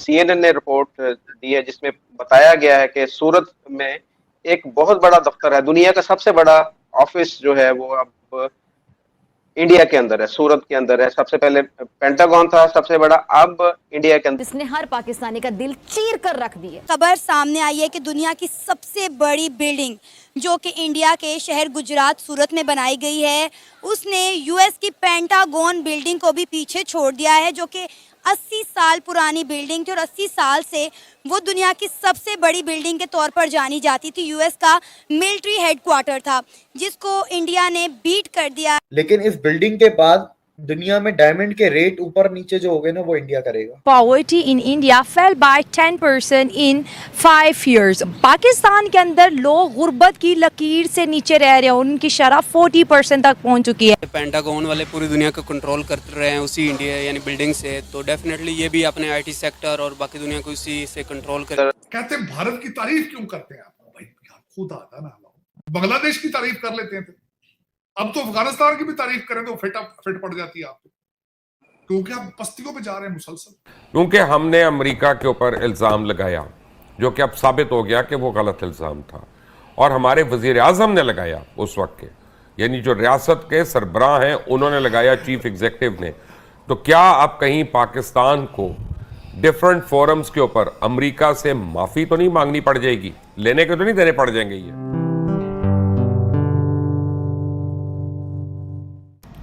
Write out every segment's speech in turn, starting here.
CNN ने report दी है जिसमें बताया गया है कि सूरत में एक बहुत बड़ा दफ्तर है, दुनिया का सबसे बड़ा ऑफिस जो है वो अब इंडिया के अंदर है, सूरत के अंदर है। सबसे पहले पेंटागन था सबसे बड़ा, अब इंडिया के अंदर। इसने हर पाकिस्तानी का दिल चीर कर रख दिया। खबर सामने आई है कि दुनिया की सबसे बड़ी बिल्डिंग जो कि इंडिया के शहर गुजरात सूरत में बनाई गई है, उसने यूएस की पेंटागन बिल्डिंग को भी पीछे छोड़ दिया है, जो कि 80 साल पुरानी बिल्डिंग थी और 80 साल से वो दुनिया की सबसे बड़ी बिल्डिंग के तौर पर जानी जाती थी। यूएस का मिलिट्री हेडक्वार्टर था जिसको इंडिया ने बीट कर दिया। लेकिन इस बिल्डिंग के बाद दुनिया में डायमंड के रेट ऊपर नीचे जो हो गए ना, वो इंडिया करेगा। Poverty in India fell by 10% in 5 years. Pakistan के अंदर लोग गुर्बत की लकीर से नीचे रह रहे हैं, उनकी शरह 40% तक पहुंच चुकी है। पेंटागन वाले पूरी दुनिया को कंट्रोल कर रहे हैं उसी इंडिया यानी बिल्डिंग से, तो डेफिनेटली ये भी अपने आईटी सेक्टर और बाकी दुनिया को उसी से कंट्रोल कर। कहते हैं भारत की तारीफ क्यों करते हैं आप? भाई खुद आता ना, बांग्लादेश की तारीफ कर लेते हैं, अब तो अफगानिस्तान की भी तारीफ करें तो फिट पड़ जाती है आपको, क्योंकि आप बस्तियों पे जा रहे हैं मुसलसल। क्योंकि हमने अमेरिका के ऊपर इल्ज़ाम लगाया जो कि अब साबित हो गया कि वो गलत इल्ज़ाम था, और हमारे वज़ीर आज़म ने लगाया उस वक्त के, यानी जो रियासत के सरबराह हैं उन्होंने लगाया, चीफ एग्जीक्यूटिव ने। तो क्या अब कहीं पाकिस्तान को डिफरेंट फोरम्स के ऊपर अमेरिका से माफ़ी तो नहीं मांगनी पड़ जाएगी? लेने के तो नहीं देने पड़ जाएंगे ये?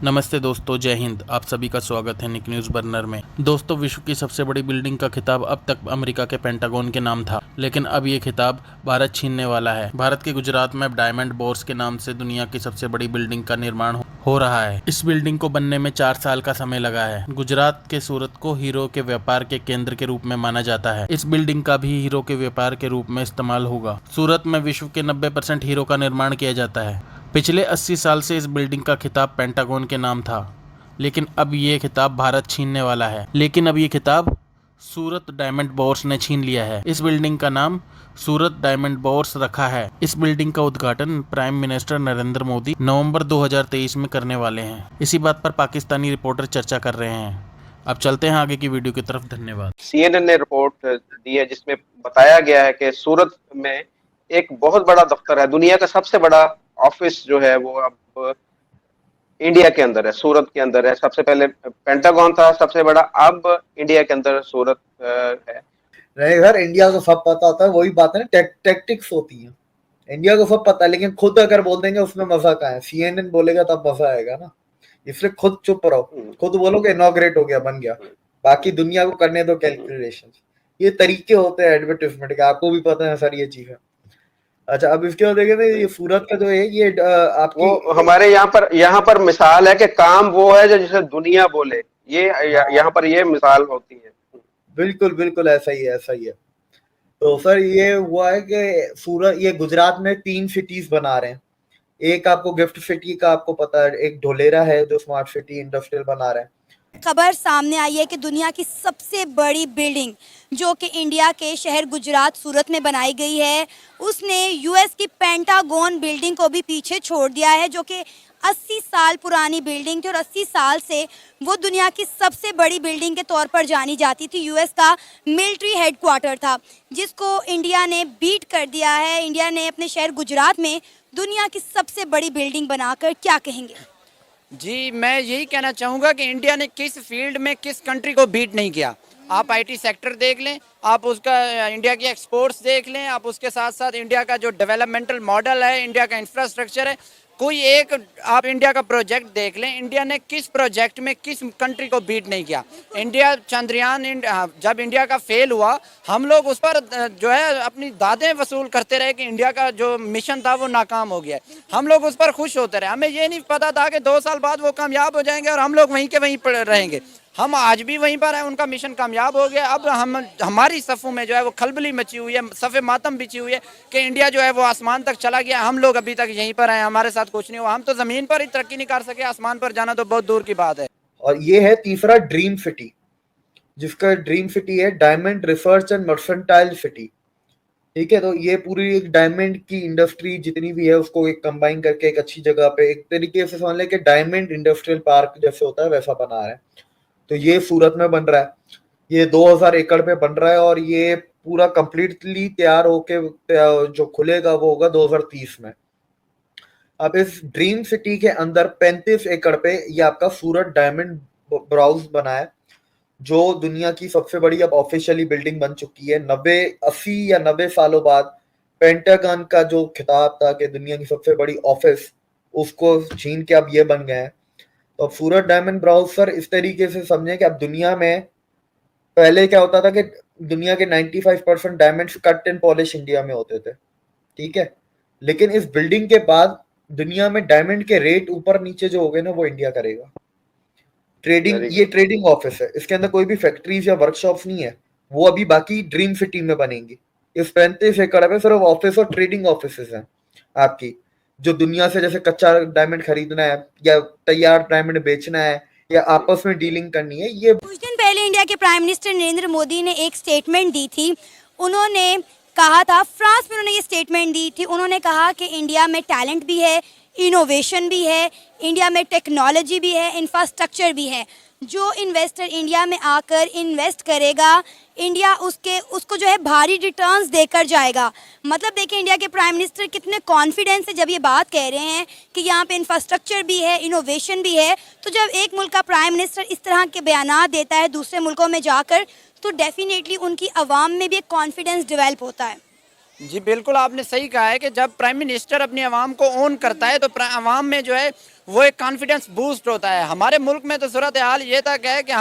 नमस्ते दोस्तों, जय हिंद। आप सभी का स्वागत है निक न्यूज़ बर्नर में। दोस्तों, विश्व की सबसे बड़ी बिल्डिंग का खिताब अब तक अमेरिका के पेंटागन के नाम था, लेकिन अब ये खिताब भारत छीनने वाला है। भारत के गुजरात में अब डायमंड बोर्स के नाम से दुनिया की सबसे बड़ी बिल्डिंग का निर्माण हो रहा है। इस बिल्डिंग को बनने में 4 साल का समय लगा है। गुजरात के सूरत को हीरो के व्यापार के केंद्र के रूप में माना जाता है। इस बिल्डिंग का भी हीरो के व्यापार के रूप में इस्तेमाल होगा। सूरत में विश्व के 90% हीरो का निर्माण किया जाता है। पिछले 80 साल से इस बिल्डिंग का खिताब पेंटागन के नाम था, लेकिन अब ये खिताब भारत छीनने वाला है। लेकिन अब ये खिताब सूरत डायमंड बोर्स ने छीन लिया है। इस बिल्डिंग का नाम सूरत डायमंड बोर्स रखा है। इस बिल्डिंग का उद्घाटन प्राइम मिनिस्टर नरेंद्र मोदी नवंबर 2023 में करने वाले हैं। इसी बात पर पाकिस्तानी रिपोर्टर चर्चा कर रहे हैं। अब चलते हैं आगे की वीडियो की तरफ। धन्यवाद। सीएनएन ने रिपोर्ट दी है जिसमें बताया गया है कि सूरत में एक बहुत बड़ा दफ्तर है, दुनिया का सबसे बड़ा ऑफिस जो है वो अब इंडिया के अंदर है, सूरत के अंदर है। सबसे पहले पेंटागन था सबसे बड़ा, अब इंडिया के अंदर सूरत है। नहीं सर, इंडिया को सब पता होता है, वही बात है ना, टैक्टिक्स होती है। इंडिया को सब पता है, लेकिन खुद अगर बोल देंगे उसमें मजा कहाँ है? सीएनएन बोलेगा तब मजा आएगा ना, इसलिए खुद चुप रहो, खुद बोलो कि इनॉग्रेट हो गया, बन गया, बाकी दुनिया को करने दो कैलकुलेशन। ये तरीके होते हैं एडवर्टाइजमेंट के, आपको भी पता है सर ये चीज है। अच्छा, अब इसके बाद देखें ये सूरत का जो है ये आपकी वो हमारे यहाँ पर मिसाल है कि काम वो है जो जिसे दुनिया बोले, ये यहाँ पर ये मिसाल होती है। बिल्कुल बिल्कुल ऐसा ही है, ऐसा ही है। तो सर ये हुआ है कि सूरत, ये गुजरात में 3 सिटीज बना रहे हैं। एक आपको गिफ्ट सिटी का आपको पता है, एक ढोलेरा है जो स्मार्ट सिटी इंडस्ट्रियल बना रहे हैं। खबर सामने आई है कि दुनिया की सबसे बड़ी बिल्डिंग जो कि इंडिया के शहर गुजरात सूरत में बनाई गई है, उसने यूएस की पेंटागन बिल्डिंग को भी पीछे छोड़ दिया है, जो कि 80 साल पुरानी बिल्डिंग थी और 80 साल से वो दुनिया की सबसे बड़ी बिल्डिंग के तौर पर जानी जाती थी। यूएस का मिलिट्री हेडक्वार्टर था जिसको इंडिया ने बीट कर दिया है। इंडिया ने अपने शहर गुजरात में दुनिया की सबसे बड़ी बिल्डिंग बनाकर क्या कहेंगे? जी, मैं यही कहना चाहूँगा कि इंडिया ने किस फील्ड में किस कंट्री को बीट नहीं किया। आप आईटी सेक्टर देख लें, आप उसका इंडिया की एक्सपोर्ट्स देख लें, आप उसके साथ साथ इंडिया का जो डेवलपमेंटल मॉडल है, इंडिया का इंफ्रास्ट्रक्चर है, कोई एक आप इंडिया का प्रोजेक्ट देख लें, इंडिया ने किस प्रोजेक्ट में किस कंट्री को बीट नहीं किया। इंडिया चंद्रयान जब इंडिया का फेल हुआ, हम लोग उस पर जो है अपनी दादें वसूल करते रहे कि इंडिया का जो मिशन था वो नाकाम हो गया। हम लोग उस पर खुश होते रहे, हमें ये नहीं पता था कि 2 साल बाद वो कामयाब हो जाएंगे और हम लोग वहीं के वहीं पर रहेंगे। हम आज भी वहीं पर हैं, उनका मिशन कामयाब हो गया। अब हमारी सफ़ों में जो है वो खलबली मची हुई है, सफ़े मातम बिछी हुई है कि इंडिया जो है वो आसमान तक चला गया, हम लोग अभी तक यहीं पर हैं, हमारे साथ कुछ नहीं हुआ। हम तो ज़मीन पर ही तरक्की नहीं कर सके, आसमान पर जाना तो बहुत दूर की बात है। और ये है तीसरा ड्रीम सिटी, जिसका ड्रीम सिटी है diamond research and mercantile city. ठीक है, तो ये पूरी एक डायमंड की इंडस्ट्री जितनी भी है उसको एक कंबाइन करके एक अच्छी जगह पे, एक तरीके से समझ लें कि डायमंड इंडस्ट्रियल पार्क जैसे होता है वैसा बना रहे हैं। तो ये सूरत में बन रहा है। ये 2000 एकड़ पे बन रहा है और ये पूरा कंप्लीटली तैयार होके जो खुलेगा वो होगा 2030 में। अब इस ड्रीम सिटी के अंदर 35 एकड़ पे ये आपका सूरत डायमंड ब्राउज बना है, जो दुनिया की सबसे बड़ी अब ऑफिशियली बिल्डिंग बन चुकी है। 80 या 90 सालों बाद पेंटागन का जो खिताब था कि दुनिया की सबसे बड़ी ऑफिस, उसको छीन के अब ये बन गए हैं। तो अब सूरत डायमंड ब्राउज सर इस तरीके से समझें कि अब दुनिया में पहले क्या होता था कि दुनिया के 95% diamonds cut and polish India में होते थे, ठीक है, लेकिन इस बिल्डिंग के बाद दुनिया में डायमंड के रेट ऊपर नीचे जो हो गए ना वो इंडिया करेगा। ट्रेडिंग, ये ट्रेडिंग ऑफिस है, इसके अंदर कोई भी फैक्ट्रीज या वर्कशॉप्स नहीं है, वो अभी बाकी ड्रीम सिटी में बनेंगी। इस 35 एकड़ में सिर्फ ऑफिस और ट्रेडिंग ऑफिस हैं आपकी, जो दुनिया से जैसे कच्चा डायमंड खरीदना है या तैयार डायमंड बेचना है या आपस में डीलिंग करनी है। ये कुछ दिन पहले इंडिया के प्राइम मिनिस्टर नरेंद्र मोदी ने एक स्टेटमेंट दी थी। उन्होंने कहा था, फ्रांस में उन्होंने ये स्टेटमेंट दी थी, उन्होंने कहा कि इंडिया में टैलेंट भी है, इनोवेशन भी है, इंडिया में टेक्नोलॉजी भी है, इंफ्रास्ट्रक्चर भी है। जो इन्वेस्टर इंडिया में आकर इन्वेस्ट करेगा, इंडिया उसको जो है भारी रिटर्न्स देकर जाएगा। मतलब देखिए इंडिया के प्राइम मिनिस्टर कितने कॉन्फिडेंस से जब ये बात कह रहे हैं कि यहाँ पे इंफ्रास्ट्रक्चर भी है, इनोवेशन भी है। तो जब एक मुल्क का प्राइम मिनिस्टर इस तरह के बयानात देता है दूसरे मुल्कों में जाकर, तो डेफिनेटली उनकी आवाम में भी एक कॉन्फिडेंस डेवलप होता है। जी बिल्कुल, आपने सही कहा है कि जब प्राइम मिनिस्टर अपनी आवाम को ओन करता है तो आवाम में जो है वो एक कॉन्फिडेंस बूस्ट होता है। हमारे मुल्क में तो सूरत हाल ये तक है कि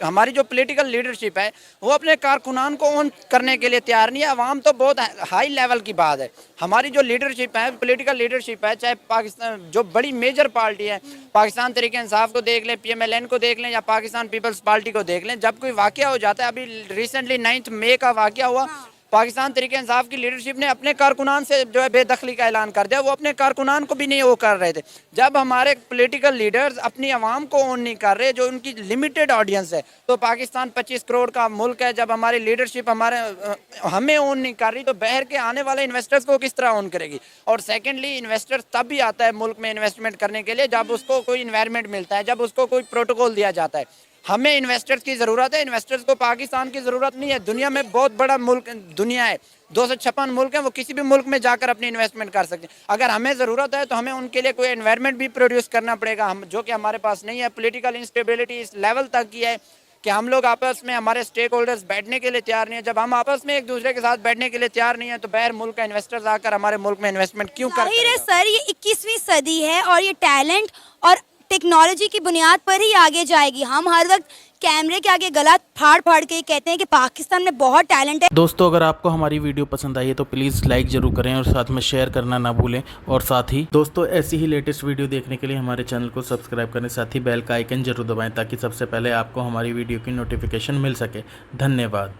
हमारी जो पॉलिटिकल लीडरशिप है वो अपने कारकुनान को ओन करने के लिए तैयार नहीं है। आवाम तो बहुत हाई लेवल की बात है। हमारी जो लीडरशिप है, पॉलिटिकल लीडरशिप है, चाहे पाकिस्तान जो बड़ी मेजर पार्टी है, पाकिस्तान तहरीक इंसाफ को देख लें, PMLN को देख लें या पाकिस्तान पीपल्स पार्टी को देख लें, जब कोई वाक़या हो जाता है, अभी रिसेंटली 9 मई का वाक़या हुआ, पाकिस्तान तहरीक इंसाफ की लीडरशिप ने अपने कारकुनान से जो है बेदखली का ऐलान कर दिया। वो अपने कारकुनान को भी नहीं वो कर रहे थे। जब हमारे पॉलिटिकल लीडर्स अपनी आवाम को ओन नहीं कर रहे, जो उनकी लिमिटेड ऑडियंस है, तो पाकिस्तान 25 करोड़ का मुल्क है, जब हमारी लीडरशिप हमें ओन नहीं कर रही तो बाहर के आने वाले इन्वेस्टर्स को किस तरह ओन करेगी। और सेकेंडली, इन्वेस्टर्स तब भी आता है मुल्क में इन्वेस्टमेंट करने के लिए जब उसको कोई इन्वायरमेंट मिलता है, जब उसको कोई प्रोटोकॉल दिया जाता है। हमें इन्वेस्टर्स की ज़रूरत है, इन्वेस्टर्स को पाकिस्तान की ज़रूरत नहीं है। दुनिया में बहुत बड़ा मुल्क दुनिया है, 256 मुल्क हैं, वो किसी भी मुल्क में जाकर अपनी इन्वेस्टमेंट कर सकते हैं। अगर हमें ज़रूरत है तो हमें उनके लिए कोई एनवायरनमेंट भी प्रोड्यूस करना पड़ेगा, जो कि हमारे पास नहीं है। पॉलिटिकल इंस्टेबिलिटी इस लेवल तक की है कि हम लोग आपस में, हमारे स्टेक होल्डर्स बैठने के लिए तैयार नहीं है। जब हम आपस में एक दूसरे के साथ बैठने के लिए तैयार नहीं है तो बाहर मुल्क का इन्वेस्टर्स आकर हमारे मुल्क में इन्वेस्टमेंट क्यों कर रहे हैं? सर, ये 21वीं सदी है और ये टैलेंट और टेक्नोलॉजी की बुनियाद पर ही आगे जाएगी। हम हर वक्त कैमरे के आगे गला फाड़ फाड़ के कहते हैं कि पाकिस्तान में बहुत टैलेंट है। दोस्तों, अगर आपको हमारी वीडियो पसंद आई है तो प्लीज़ लाइक ज़रूर करें और साथ में शेयर करना ना भूलें। और साथ ही दोस्तों, ऐसी ही लेटेस्ट वीडियो देखने के लिए हमारे चैनल को सब्सक्राइब करें, साथ ही बेल का आइकन जरूर दबाएं ताकि सबसे पहले आपको हमारी वीडियो की नोटिफिकेशन मिल सके। धन्यवाद।